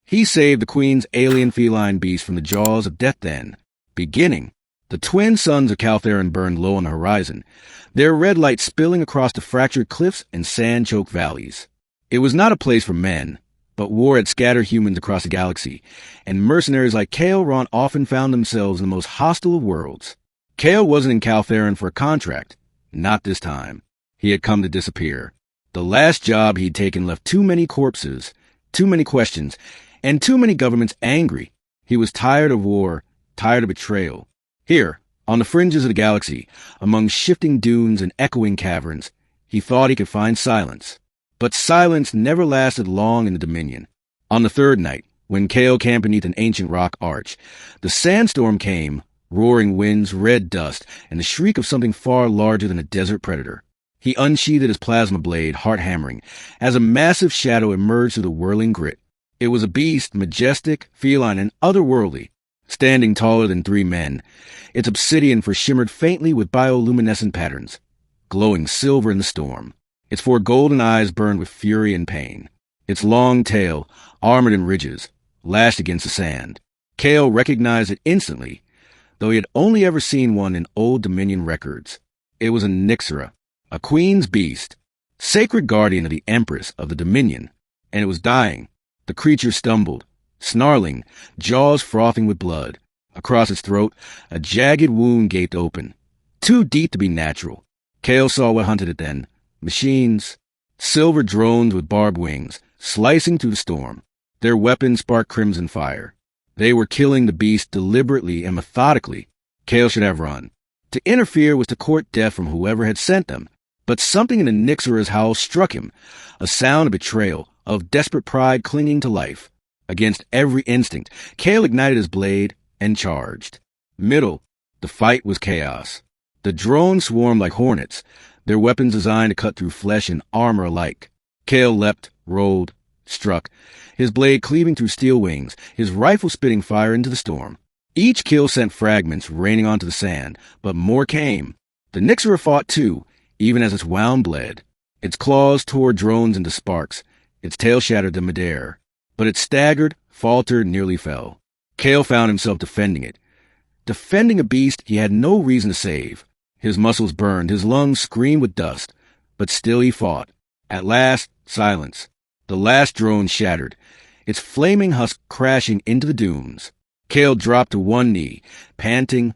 He saved the Queen's alien feline beast from the jaws of death then. Beginning. The twin suns of Caltheron burned low on the horizon, their red light spilling across the fractured cliffs and sand-choked valleys. It was not a place for men, but war had scattered humans across the galaxy, and mercenaries like Kale Ron often found themselves in the most hostile of worlds. Kale wasn't in Caltheron for a contract. Not this time. He had come to disappear. The last job he'd taken left too many corpses, too many questions, and too many governments angry. He was tired of war, tired of betrayal. Here, on the fringes of the galaxy, among shifting dunes and echoing caverns, he thought he could find silence. But silence never lasted long in the Dominion. On the third night, when Kale camped beneath an ancient rock arch, the sandstorm came, roaring winds, red dust, and the shriek of something far larger than a desert predator. He unsheathed his plasma blade, heart hammering, as a massive shadow emerged through the whirling grit. It was a beast, majestic, feline, and otherworldly, standing taller than 3 men. Its obsidian fur shimmered faintly with bioluminescent patterns, glowing silver in the storm. Its 4 golden eyes burned with fury and pain. Its long tail, armored in ridges, lashed against the sand. Kale recognized it instantly, though he had only ever seen one in old Dominion records. It was a Nyxera, a queen's beast, sacred guardian of the Empress of the Dominion, and it was dying. The creature stumbled, snarling, jaws frothing with blood. Across its throat, a jagged wound gaped open, too deep to be natural. Kale saw what hunted it then. Machines, silver drones with barbed wings, slicing through the storm. Their weapons sparked crimson fire. They were killing the beast deliberately and methodically. Kale should have run. To interfere was to court death from whoever had sent them. But something in the Nyxera's howl struck him, a sound of betrayal, of desperate pride clinging to life. Against every instinct, Kale ignited his blade and charged. Middle, the fight was chaos. The drones swarmed like hornets, their weapons designed to cut through flesh and armor alike. Kale leapt, rolled, struck, his blade cleaving through steel wings, his rifle spitting fire into the storm. Each kill sent fragments raining onto the sand, but more came. The Nyxera fought too, even as its wound bled. Its claws tore drones into sparks, its tail shattered them midair. But it staggered, faltered, nearly fell. Kale found himself defending it. Defending a beast he had no reason to save. His muscles burned, his lungs screamed with dust, but still he fought. At last, silence. The last drone shattered, its flaming husk crashing into the dunes. Kale dropped to one knee, panting,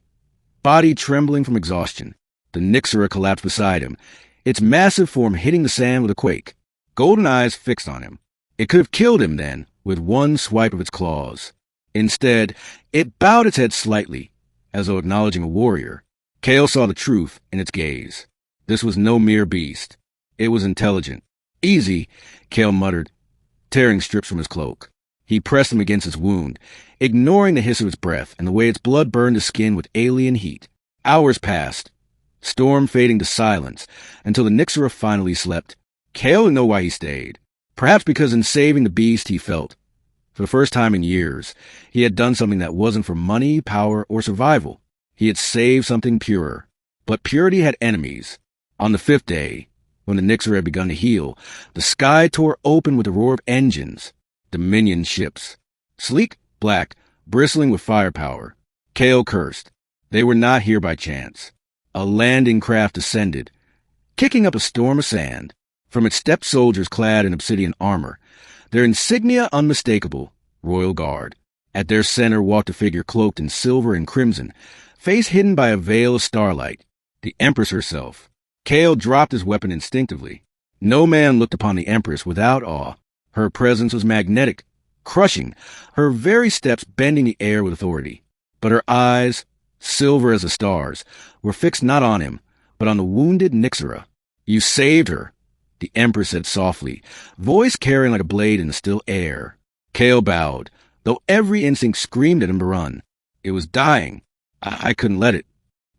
body trembling from exhaustion. The Nyxera collapsed beside him, its massive form hitting the sand with a quake. Golden eyes fixed on him. It could have killed him then, with one swipe of its claws. Instead, it bowed its head slightly, as though acknowledging a warrior. Kale saw the truth in its gaze. This was no mere beast. It was intelligent. Easy, Kale muttered, tearing strips from his cloak. He pressed them against its wound, ignoring the hiss of its breath and the way its blood burned his skin with alien heat. Hours passed, storm fading to silence, until the Nyxera finally slept. Kale didn't know why he stayed. Perhaps because in saving the beast he felt, for the first time in years, he had done something that wasn't for money, power, or survival. He had saved something purer. But purity had enemies. On the 5th day, when the Nyxera had begun to heal, the sky tore open with the roar of engines. Dominion ships. Sleek, black, bristling with firepower. Kale cursed. They were not here by chance. A landing craft descended, kicking up a storm of sand. From its stepped soldiers clad in obsidian armor, their insignia unmistakable, Royal Guard. At their center walked a figure cloaked in silver and crimson, face hidden by a veil of starlight, the Empress herself. Kale dropped his weapon instinctively. No man looked upon the Empress without awe. Her presence was magnetic, crushing, her very steps bending the air with authority. But her eyes, silver as the stars, were fixed not on him, but on the wounded Nyxera. "You saved her," the Empress said softly, voice carrying like a blade in the still air. Kale bowed, though every instinct screamed at him to run. It was dying. I couldn't let it.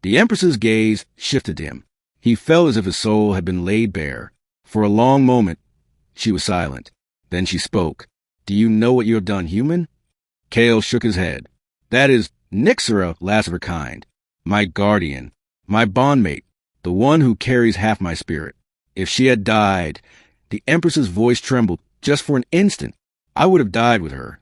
The Empress's gaze shifted to him. He felt as if his soul had been laid bare. For a long moment, she was silent. Then she spoke. "Do you know what you have done, human?" Kale shook his head. "That is Nyxera, last of her kind. My guardian. My bondmate. The one who carries half my spirit. If she had died," the Empress's voice trembled just for an instant, "I would have died with her.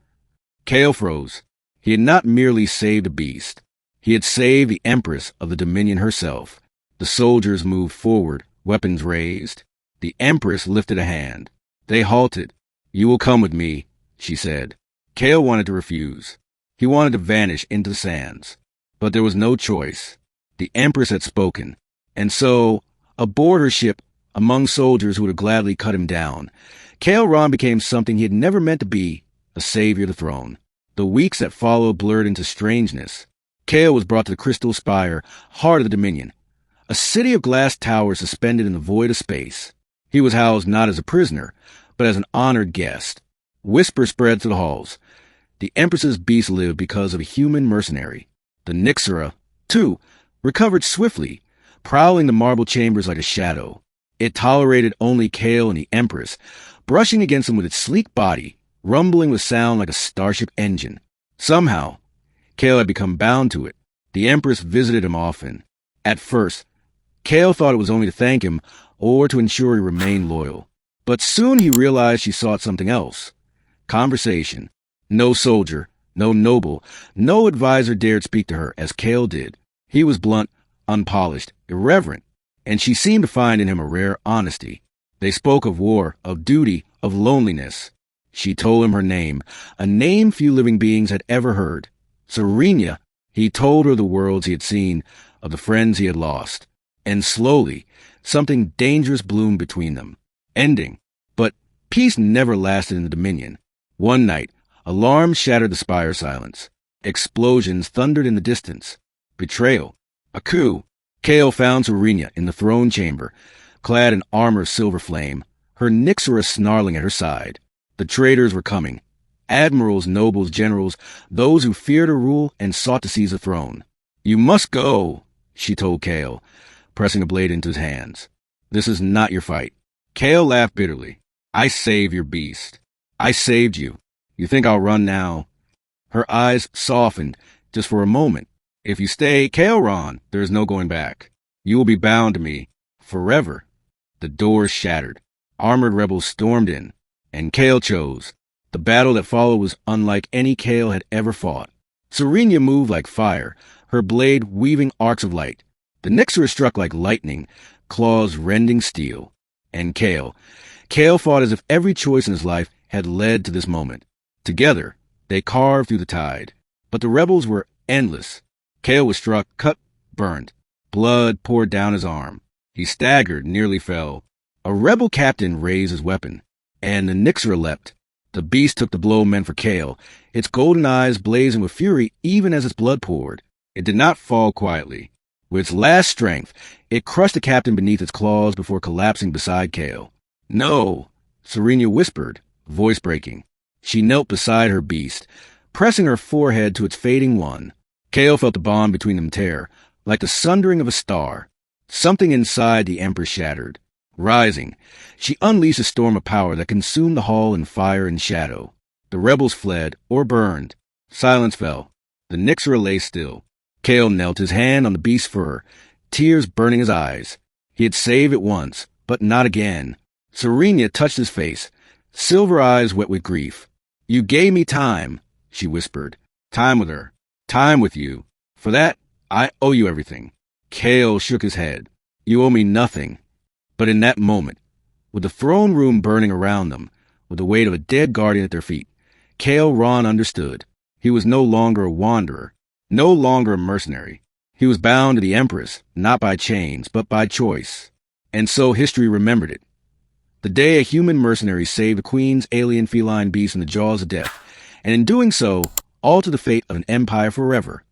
Kale froze. He had not merely saved a beast. He had saved the Empress of the Dominion herself. The soldiers moved forward, weapons raised. The Empress lifted a hand. They halted. "You will come with me," she said. Kale wanted to refuse. He wanted to vanish into the sands. But there was no choice. The Empress had spoken. And so, aboard her ship, among soldiers who would have gladly cut him down, Kale Ron became something he had never meant to be, a savior of the throne. The weeks that followed blurred into strangeness. Kale was brought to the Crystal Spire, heart of the Dominion, a city of glass towers suspended in the void of space. He was housed not as a prisoner, but as an honored guest. Whispers spread through the halls. The Empress's beast lived because of a human mercenary. The Nixera, too, recovered swiftly, prowling the marble chambers like a shadow. It tolerated only Kale and the Empress, brushing against him with its sleek body, rumbling with sound like a starship engine. Somehow, Kale had become bound to it. The Empress visited him often. At first, Kale thought it was only to thank him or to ensure he remained loyal. But soon he realized she sought something else. Conversation. No soldier, no noble, no advisor dared speak to her as Kale did. He was blunt, unpolished, irreverent, and she seemed to find in him a rare honesty. They spoke of war, of duty, of loneliness. She told him her name, a name few living beings had ever heard. Serenia. He told her the worlds he had seen, of the friends he had lost. And slowly, something dangerous bloomed between them, ending. But peace never lasted in the Dominion. One night, alarms shattered the spire silence. Explosions thundered in the distance. Betrayal. A coup. Kale found Serenia in the throne chamber, clad in armor of silver flame, her Nixera snarling at her side. The traitors were coming. Admirals, nobles, generals, those who feared her rule and sought to seize the throne. "You must go," she told Kale, pressing a blade into his hands. "This is not your fight." Kale laughed bitterly. "I saved your beast. I saved you. You think I'll run now?" Her eyes softened just for a moment. "If you stay, Kale Ron, there is no going back. You will be bound to me. Forever." The doors shattered. Armored rebels stormed in. And Kale chose. The battle that followed was unlike any Kale had ever fought. Serenia moved like fire, her blade weaving arcs of light. The Nixera struck like lightning, claws rending steel. And Kale fought as if every choice in his life had led to this moment. Together, they carved through the tide. But the rebels were endless. Kale was struck, cut, burned. Blood poured down his arm. He staggered, nearly fell. A rebel captain raised his weapon, and the Nixera leapt. The beast took the blow meant for Kale, its golden eyes blazing with fury even as its blood poured. It did not fall quietly. With its last strength, it crushed the captain beneath its claws before collapsing beside Kale. "No," Serenia whispered, voice breaking. She knelt beside her beast, pressing her forehead to its fading one. Kale felt the bond between them tear, like the sundering of a star. Something inside the Empress shattered. Rising, she unleashed a storm of power that consumed the hall in fire and shadow. The rebels fled, or burned. Silence fell. The Nixera lay still. Kale knelt, his hand on the beast's fur, tears burning his eyes. He had saved it once, but not again. Serenia touched his face, silver eyes wet with grief. "You gave me time," she whispered. "Time with her. Time with you. For that, I owe you everything." Kale shook his head. "You owe me nothing." But in that moment, with the throne room burning around them, with the weight of a dead guardian at their feet, Kale Ron understood. He was no longer a wanderer, no longer a mercenary. He was bound to the Empress, not by chains, but by choice. And so history remembered it. The day a human mercenary saved the Queen's alien feline beast from the jaws of death, and in doing so, altered the fate of an empire forever.